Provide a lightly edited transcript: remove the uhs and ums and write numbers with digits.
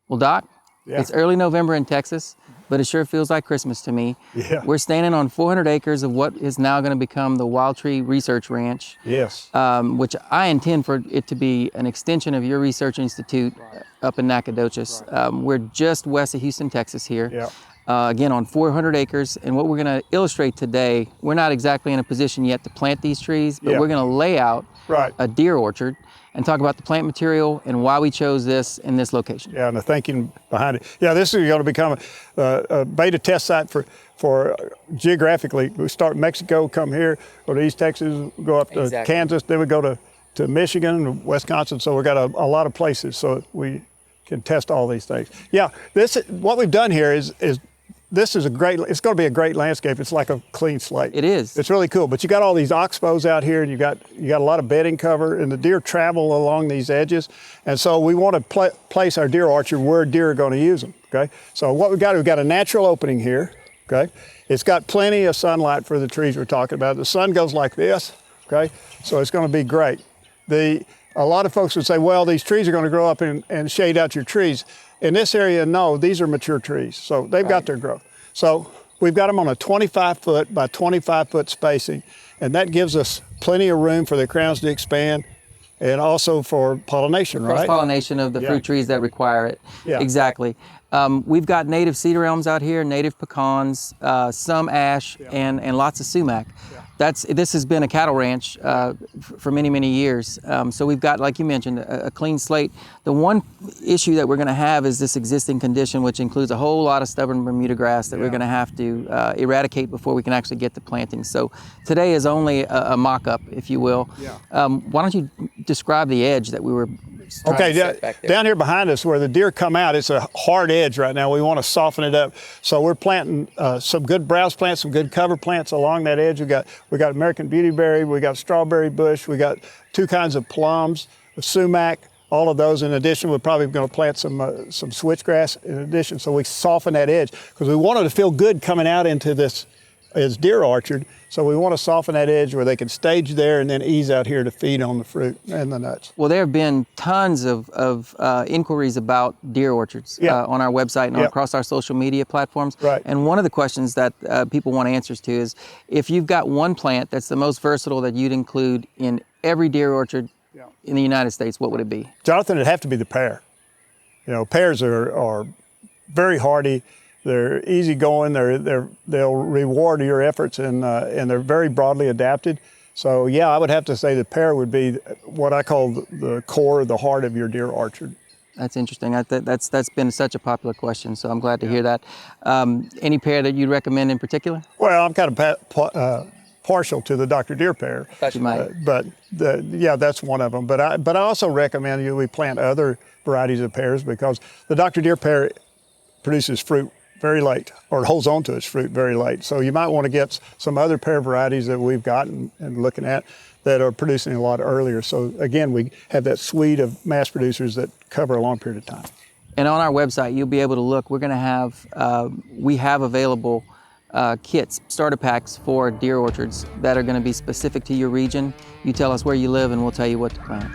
Well, Doc, Yeah. it's early November in Texas, but it sure feels like Christmas to me. Yeah. We're standing on 400 acres of what is now going to become the Wildtree Research Ranch, Yes. which I intend for it to be an extension of your research institute up in Nacogdoches. We're just west of Houston, Texas here. Yeah. Again, on 400 acres. And what we're going to illustrate today, we're not exactly in a position yet to plant these trees, but Yeah. we're going to lay out Right. a deer orchard and talk about the plant material and why we chose this in this location. Yeah, and the thinking behind it. Yeah, this is going to become a beta test site for geographically. We start in Mexico, come here, go to East Texas, go up to Exactly. Kansas, then we go to Michigan and Wisconsin. So we've got a lot of places so we can test all these things. Yeah, what we've done here is this is it's going to be a great landscape. It's like a clean slate. It is. It's really cool, but you got all these oxbows out here, and you got a lot of bedding cover, and the deer travel along these edges, and so we want to place our deer orchard where deer are going to use them. Okay, so what we've got a natural opening here. Okay, it's got plenty of sunlight for the trees we're talking about. The sun goes like this. Okay, so it's going to be great. A lot of folks would say, well, these trees are going to grow up and shade out your trees. In this area, no, these are mature trees, so they've got their growth. So we've got them on a 25-foot by 25-foot spacing, and that gives us plenty of room for the crowns to expand and also for pollination, right? Cross-pollination of the fruit trees that require it. Yeah. Exactly. We've got native cedar elms out here, native pecans, some ash, and lots of sumac. Yeah. This has been a cattle ranch for many, many years. So we've got, like you mentioned, a clean slate. The one issue that we're going to have is this existing condition, which includes a whole lot of stubborn Bermuda grass that we're going to have to eradicate before we can actually get to planting. So today is only a mock-up, if you will. Yeah. Why don't you describe the edge that we were Okay, back there? down here behind us where the deer come out, it's a hard edge right now. We want to soften it up. So we're planting some good browse plants, some good cover plants along that edge. We got American beautyberry, we got strawberry bush, we got two kinds of plums, sumac, all of those. In addition, we're probably going to plant some switchgrass in addition. So we soften that edge because we want it to feel good coming out into this deer orchard. So we want to soften that edge where they can stage there and then ease out here to feed on the fruit and the nuts. Well, there have been tons of inquiries about deer orchards on our website and across our social media platforms. Right. And one of the questions that people want answers to is, if you've got one plant that's the most versatile that you'd include in every deer orchard in the United States, what would it be? Jonathan, it'd have to be the pear. You know, pears are very hardy. They're easygoing. They'll reward your efforts, and they're very broadly adapted. So yeah, I would have to say the pear would be what I call the core, the heart of your deer orchard. That's interesting. That's been such a popular question, so I'm glad to hear that. Any pear that you'd recommend in particular? Well, I'm kind of partial to the Dr. Deer pear. Thought you might. But that's one of them. But I also recommend we plant other varieties of pears because the Dr. Deer pear produces fruit very late, or it holds on to its fruit very late. So you might want to get some other pear varieties that we've got and looking at that are producing a lot earlier. So again, we have that suite of mass producers that cover a long period of time. And on our website, you'll be able to look. We're going to have, we have available kits, starter packs for deer orchards that are going to be specific to your region. You tell us where you live and we'll tell you what to plant.